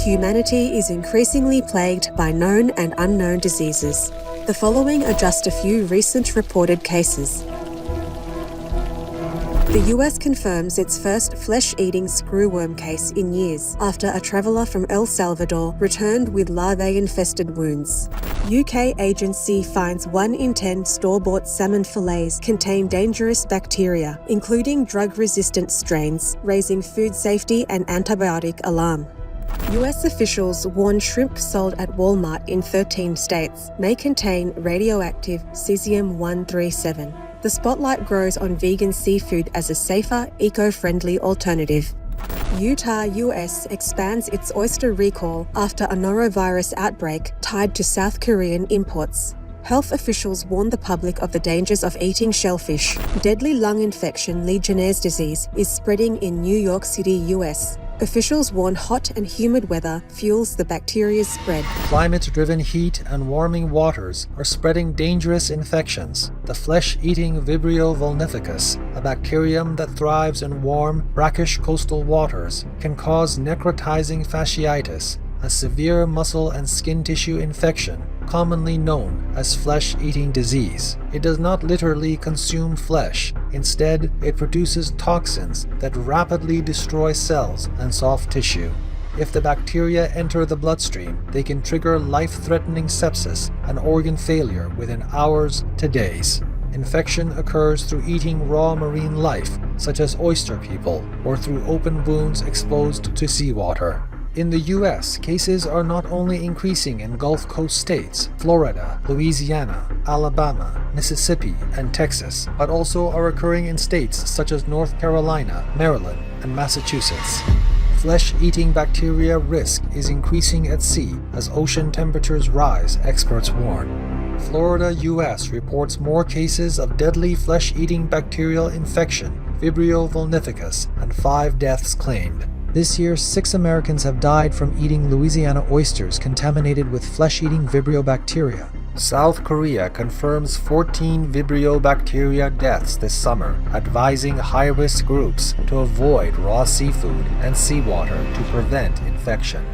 humanity is increasingly plagued by known and unknown diseases. The following are just a few recent reported cases. The US confirms its first flesh-eating screwworm case in years after a traveller from El Salvador returned with larvae-infested wounds. UK agency finds 1 in 10 store-bought salmon fillets contain dangerous bacteria, including drug-resistant strains, raising food safety and antibiotic alarm. US officials warn shrimp sold at Walmart in 13 states may contain radioactive cesium-137. The spotlight grows on vegan seafood as a safer, eco-friendly alternative. Utah, US expands its oyster recall after a norovirus outbreak tied to South Korean imports. Health officials warn the public of the dangers of eating shellfish. Deadly lung infection Legionnaire's disease is spreading in New York City, US. Officials warn hot and humid weather fuels the bacteria's spread. Climate-driven heat and warming waters are spreading dangerous infections. The flesh-eating Vibrio vulnificus, a bacterium that thrives in warm, brackish coastal waters, can cause necrotizing fasciitis, a severe muscle and skin tissue infection commonly known as flesh-eating disease. It does not literally consume flesh. Instead, it produces toxins that rapidly destroy cells and soft tissue. If the bacteria enter the bloodstream, they can trigger life-threatening sepsis and organ failure within hours to days. Infection occurs through eating raw marine life, such as oyster people, or through open wounds exposed to seawater. In the US, cases are not only increasing in Gulf Coast states, Florida, Louisiana, Alabama, Mississippi, and Texas, but also are occurring in states such as North Carolina, Maryland, and Massachusetts. Flesh-eating bacteria risk is increasing at sea as ocean temperatures rise, experts warn. Florida, US reports more cases of deadly flesh-eating bacterial infection, Vibrio vulnificus, and 5 deaths claimed. This year, 6 Americans have died from eating Louisiana oysters contaminated with flesh-eating Vibrio bacteria. South Korea confirms 14 Vibrio bacteria deaths this summer, advising high-risk groups to avoid raw seafood and seawater to prevent infection.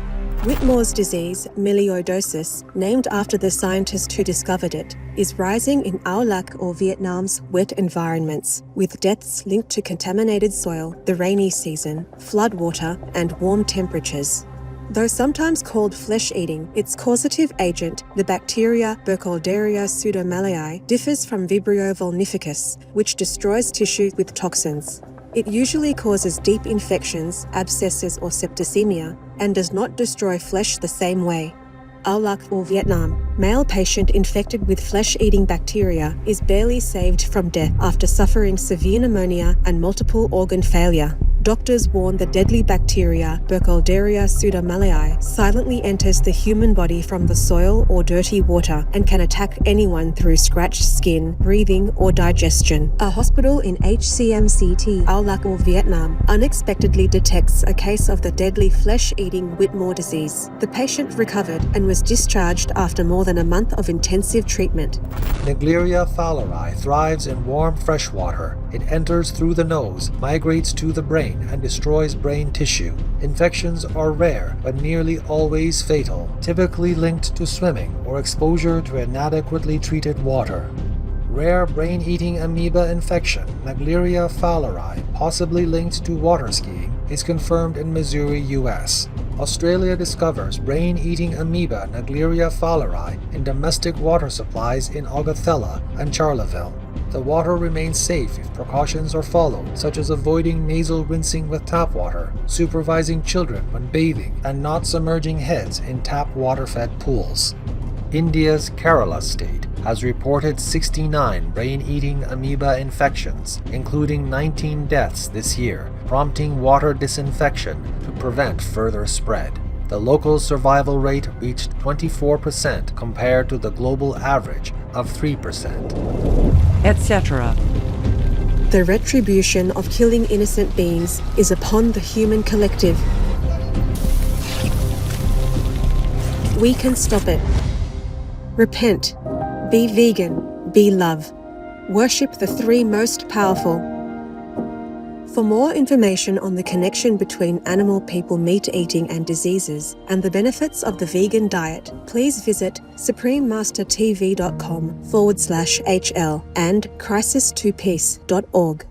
Whitmore's disease, melioidosis, named after the scientist who discovered it, is rising in Ao Lac or Vietnam's wet environments, with deaths linked to contaminated soil, the rainy season, floodwater, and warm temperatures. Though sometimes called flesh-eating, its causative agent, the bacteria Burkholderia pseudomallei, differs from Vibrio vulnificus, which destroys tissue with toxins. It usually causes deep infections, abscesses or septicemia, and does not destroy flesh the same way. Ao Lac or Vietnam, male patient infected with flesh-eating bacteria is barely saved from death after suffering severe pneumonia and multiple organ failure. Doctors warn the deadly bacteria Burkholderia pseudomallei silently enters the human body from the soil or dirty water and can attack anyone through scratched skin, breathing, or digestion. A hospital in HCMCT, Ao Lac or Vietnam, unexpectedly detects a case of the deadly flesh-eating Whitmore disease. The patient recovered and was discharged after more than a month of intensive treatment. Naegleria fowleri thrives in warm freshwater. It enters through the nose, migrates to the brain, and destroys brain tissue. Infections are rare but nearly always fatal, typically linked to swimming or exposure to inadequately treated water. Rare brain-eating amoeba infection, Naegleria fowleri, possibly linked to water skiing, is confirmed in Missouri, US. Australia discovers brain-eating amoeba Naegleria fowleri in domestic water supplies in Augathella and Charleville. The water remains safe if precautions are followed, such as avoiding nasal rinsing with tap water, supervising children when bathing, and not submerging heads in tap water-fed pools. India's Kerala state has reported 69 brain-eating amoeba infections, including 19 deaths this year, prompting water disinfection to prevent further spread. The local survival rate reached 24% compared to the global average of 3%. Etc. The retribution of killing innocent beings is upon the human collective. We can stop it. Repent. Be vegan. Be love. Worship the 3 most powerful. For more information on the connection between animal-people meat eating and diseases and the benefits of the vegan diet, please visit suprememastertv.com/HL and crisis2peace.org.